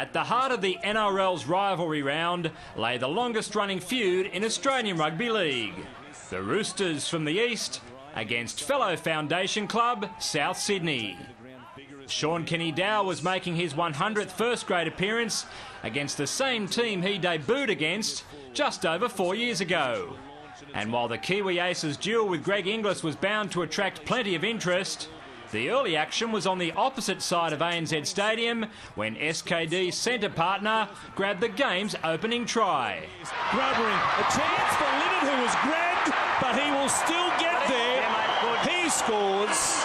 At the heart of the NRL's rivalry round lay the longest-running feud in Australian Rugby League. The Roosters from the east against fellow foundation club South Sydney. Sean Kenny-Dowell was making his 100th first-grade appearance against the same team he debuted against just over 4 years ago. And while the Kiwi Aces duel with Greg Inglis was bound to attract plenty of interest, the early action was on the opposite side of ANZ Stadium when SKD's centre partner grabbed the game's opening try. Grubbering, a chance for Liddon, who was grabbed, but he will still get there. He scores,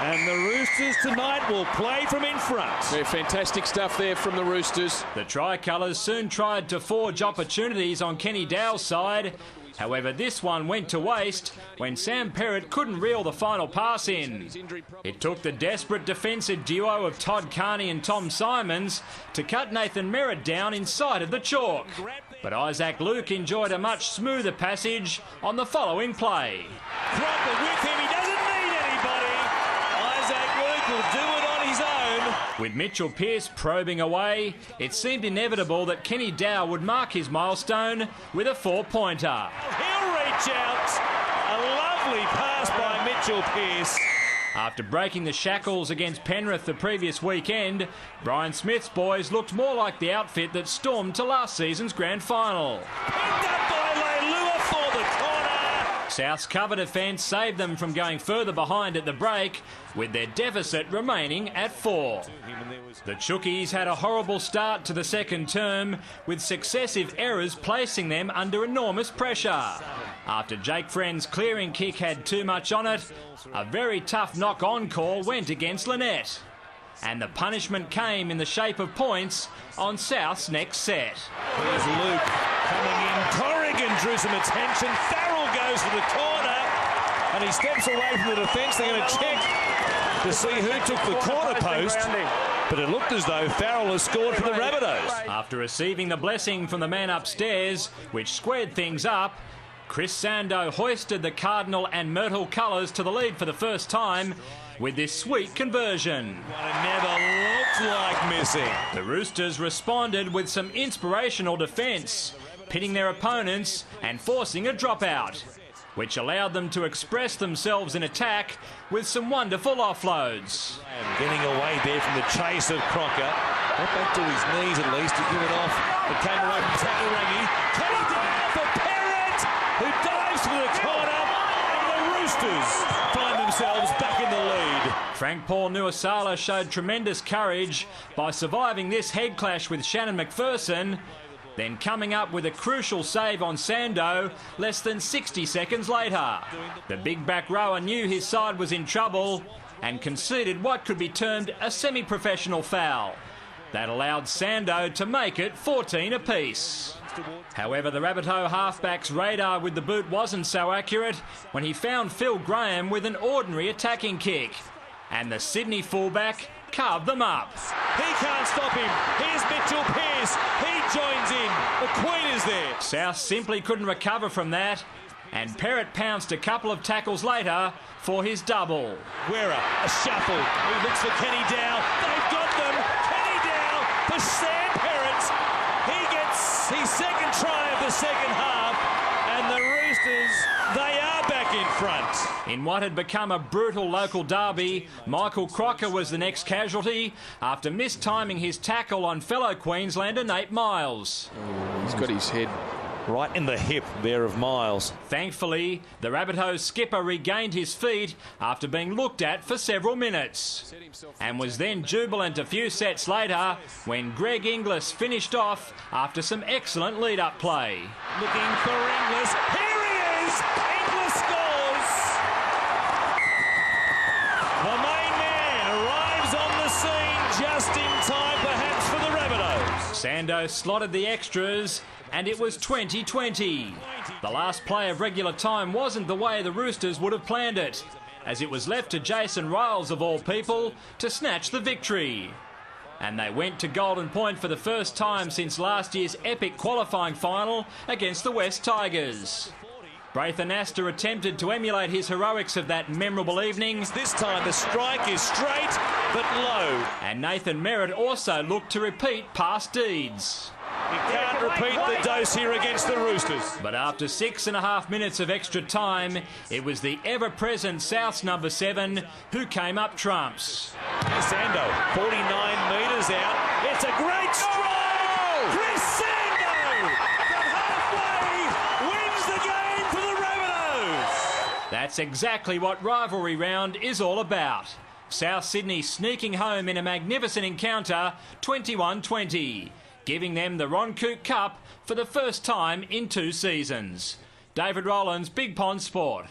and the Roosters tonight will play from in front. Yeah, fantastic stuff there from the Roosters. The Tricolours soon tried to forge opportunities on Kenny-Dowell's side. However, this one went to waste when Sam Perrott couldn't reel the final pass in. It took the desperate defensive duo of Todd Carney and Tom Simons to cut Nathan Merritt down inside of the chalk. But Isaac Luke enjoyed a much smoother passage on the following play. Cropper with him, he doesn't need anybody. Isaac Luke will do it on his own. With Mitchell Pearce probing away, it seemed inevitable that Kenny-Dowell would mark his milestone with a 4-pointer. He'll reach out. A lovely pass by Mitchell Pearce. After breaking the shackles against Penrith the previous weekend, Brian Smith's boys looked more like the outfit that stormed to last season's grand final. Picked up by Leilua for the corner. South's cover defence saved them from going further behind at the break, with their deficit remaining at 4. The Chookies had a horrible start to the second term, with successive errors placing them under enormous pressure. After Jake Friend's clearing kick had too much on it, a very tough knock-on call went against Lynette. And the punishment came in the shape of points on South's next set. Here's Luke coming in. Corrigan drew some attention. Farrell goes to the corner, and he steps away from the defence. They're going to check to see who took the corner post, but it looked as though Farrell has scored for the Rabbitohs. After receiving the blessing from the man upstairs, which squared things up, Chris Sando hoisted the Cardinal and Myrtle colours to the lead for the first time with this sweet conversion. It never looked like missing. The Roosters responded with some inspirational defence, pitting their opponents and forcing a dropout, which allowed them to express themselves in attack with some wonderful offloads. Getting away there from the chase of Crocker. Got back to his knees at least to give it off. It came away from Takirangi. Kenny-Dowell for Perrott, who dives to the corner, and the Roosters find themselves back in the lead. Frank Paul Nuasala showed tremendous courage by surviving this head clash with Shannon McPherson, then coming up with a crucial save on Sando less than 60 seconds later. The big back rower knew his side was in trouble and conceded what could be termed a semi-professional foul. That allowed Sando to make it 14 apiece. However, the Rabbitoh halfback's radar with the boot wasn't so accurate when he found Phil Graham with an ordinary attacking kick. And the Sydney fullback carved them up. He can't stop him. Here's Mitchell Pearce. He joins in. The Queen is there. South simply couldn't recover from that, and Perrott pounced a couple of tackles later for his double. Wera, a shuffle. He looks for Kenny-Dowell. They've got them. Kenny-Dowell for Sam Perrott. He gets his second try of the second half, and the Roosters, they are back in front. In what had become a brutal local derby, Michael Crocker was the next casualty after mistiming his tackle on fellow Queenslander Nate Miles. He's got his head right in the hip there of Miles. Thankfully, the Rabbitohs skipper regained his feet after being looked at for several minutes and was then jubilant a few sets later when Greg Inglis finished off after some excellent lead-up play. Looking for Inglis. Here he is! Inglis scores! The main man arrives on the scene just in time perhaps for the Rabbitohs. Sando slotted the extras, and it was 20-20. The last play of regular time wasn't the way the Roosters would have planned it, as it was left to Jason Riles, of all people, to snatch the victory. And they went to Golden Point for the first time since last year's epic qualifying final against the West Tigers. Braithen Astor attempted to emulate his heroics of that memorable evening. This time the strike is straight but low. And Nathan Merritt also looked to repeat past deeds. You can't repeat the dose here against the Roosters. But after 6.5 minutes of extra time, it was the ever-present South's number 7 who came up trumps. Sando, 49 metres out. It's a great strike! Chris Sando from halfway wins the game for the Rabbitohs. That's exactly what rivalry round is all about. South Sydney sneaking home in a magnificent encounter, 21-20. Giving them the Ron Coote Cup for the first time in 2 seasons. David Rowlands, Big Pond Sport.